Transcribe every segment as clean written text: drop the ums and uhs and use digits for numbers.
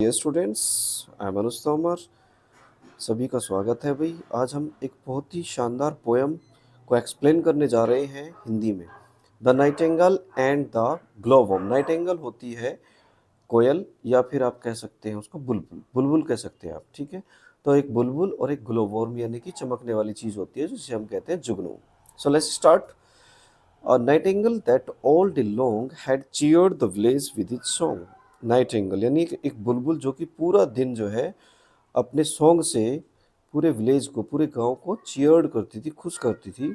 Dear students, I am अनुज तोमर। सभी का स्वागत है भाई। आज हम एक बहुत ही शानदार पोयम को एक्सप्लेन करने जा रहे हैं हिंदी में। The nightingale and the glowworm. Nightingale होती है कोयल, या फिर आप कह सकते हैं उसको बुलबुल। बुलबुल कह सकते हैं आप, ठीक है। तो एक बुलबुल और एक ग्लोववर्म यानी कि चमकने वाली चीज़ होती है जिसे हम कहते हैं जुगनू। So let's start. A nightingale that all day long had cheered the village with its song. Nightingale यानी कि एक बुलबुल जो कि पूरा दिन जो है अपने सॉन्ग से पूरे विलेज को, पूरे गांव को चीयर्ड करती थी, खुश करती थी।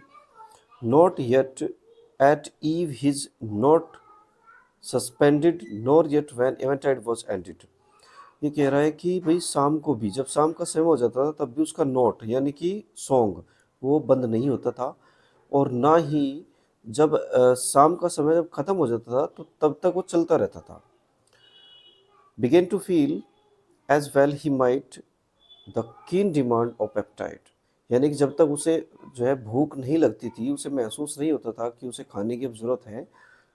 Not yet at eve his note suspended nor yet when eventide was ended. ये कह रहा है कि भाई शाम को भी, जब शाम का समय हो जाता था तब भी उसका नोट यानी कि सॉन्ग वो बंद नहीं होता था, और ना ही जब शाम का समय जब खत्म हो जाता था तो तब तक वो चलता रहता था। began to feel as well he might the keen demand of appetite। यानी कि जब तक उसे जो है भूख नहीं लगती थी, उसे महसूस नहीं होता था कि उसे खाने की अब ज़रूरत है,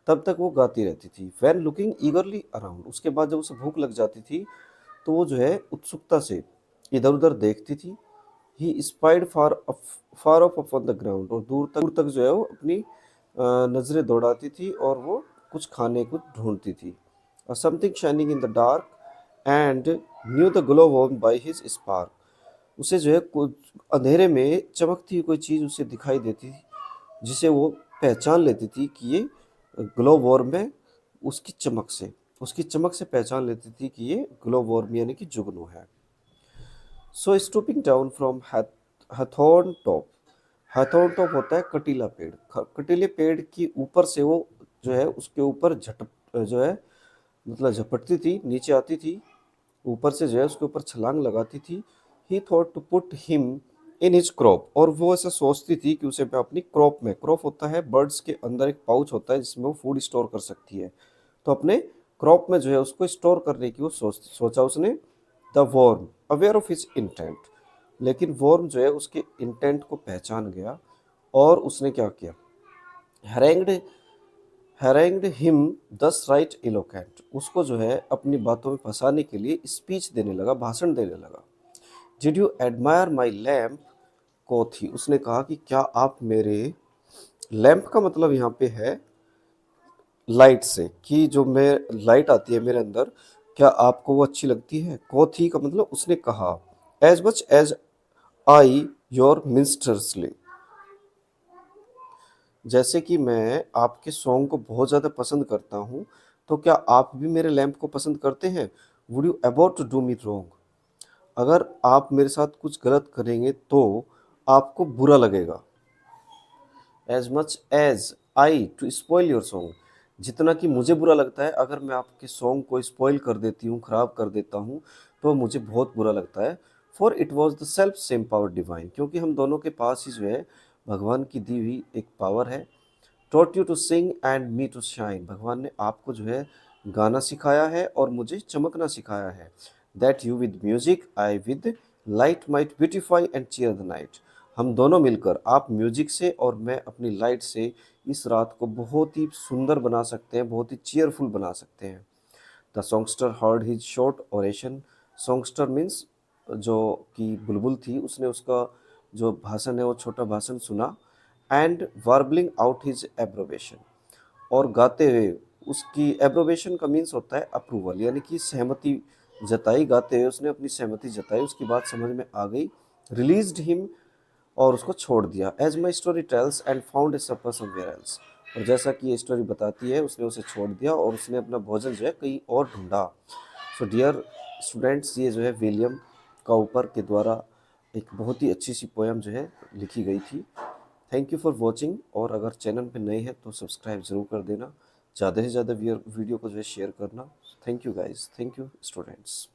तब तक वो गाती रहती थी। when looking eagerly around, उसके बाद जब उसे भूख लग जाती थी तो वो जो है उत्सुकता से इधर उधर देखती थी। He spied far off upon the ground, और दूर तक जो है वो अपनी नज़रें दौड़ाती थी और वो कुछ खाने को ढूंढती थी। Something shining in the dark and new the glow worm by his spark. उसे जो है कुछ अंधेरे में चमकती हुई कोई चीज़ उसे दिखाई देती थी, जिसे वो पहचान लेती थी कि ये ग्लो वर्म है। उसकी चमक से पहचान लेती थी कि ये ग्लो वर्म यानी कि जुगनू है। So stooping down from hawthorn top. Hawthorn top होता है कटीला पेड़। कटीले पेड़ की ऊपर से वो जो है उसके ऊपर जो है मतलब झपटती थी, नीचे आती थी, ऊपर से जो है उसके ऊपर छलांग लगाती थी। He thought to put him in his crop, और वो ऐसा सोचती थी कि उसे अपनी क्रॉप में, क्रॉप होता है बर्ड्स के अंदर एक पाउच होता है जिसमें वो फूड स्टोर कर सकती है, तो अपने क्रॉप में जो है उसको स्टोर करने की वो सोचा उसने। The worm aware of his intent, लेकिन वॉर्म जो है उसके इंटेंट को पहचान गया और उसने क्या किया, हैरेंग्ड हिम दस राइट इलोकेंट, उसको जो है अपनी बातों में फंसाने के लिए स्पीच देने लगा, भाषण देने लगा। Did you admire my lamp को थी, उसने कहा कि क्या आप मेरे लैम्प का मतलब यहाँ पे है लाइट से, कि जो मैं लाइट आती है मेरे अंदर, क्या आपको वो अच्छी लगती है। को थी का मतलब उसने कहा, as much as I your minstrelsy, जैसे कि मैं आपके सॉन्ग को बहुत ज़्यादा पसंद करता हूँ, तो क्या आप भी मेरे लैम्प को पसंद करते हैं। Would you about to do me wrong, अगर आप मेरे साथ कुछ गलत करेंगे तो आपको बुरा लगेगा। As much as I to spoil your song, जितना कि मुझे बुरा लगता है अगर मैं आपके सॉन्ग को स्पॉइल कर देती हूँ, ख़राब कर देता हूँ, तो मुझे बहुत बुरा लगता है। For it was the self same power divine, क्योंकि हम दोनों के पास ही जो है भगवान की दी हुई एक पावर है। Taught you to sing and me to shine, भगवान ने आपको जो है गाना सिखाया है और मुझे चमकना सिखाया है। That you with music I with light might beautify and cheer the night, हम दोनों मिलकर, आप म्यूजिक से और मैं अपनी लाइट से, इस रात को बहुत ही सुंदर बना सकते हैं, बहुत ही चीयरफुल बना सकते हैं। The songster heard his short oration, songster means जो कि बुलबुल थी, उसने उसका जो भाषण है वो छोटा भाषण सुना। एंड वार्बलिंग आउट हिज एब्रोवेशन, और गाते हुए उसकी, एब्रोवेशन का मीन्स होता है अप्रूवल, यानी कि सहमति जताई, गाते हुए उसने अपनी सहमति जताई, उसकी बात समझ में आ गई। रिलीज्ड हिम, और उसको छोड़ दिया। As my story tells and found a supper somewhere else, और जैसा कि ये स्टोरी बताती है उसने उसे छोड़ दिया और उसने अपना भोजन जो है कहीं और ढूंढा। सो डियर स्टूडेंट्स, ये जो है विलियम काउपर के द्वारा एक बहुत ही अच्छी सी पोएम जो है लिखी गई थी। थैंक यू फॉर वॉचिंग, और अगर चैनल पे नए हैं तो सब्सक्राइब ज़रूर कर देना, ज़्यादा से ज़्यादा वीडियो को जो है शेयर करना। Thank you guys, thank you students.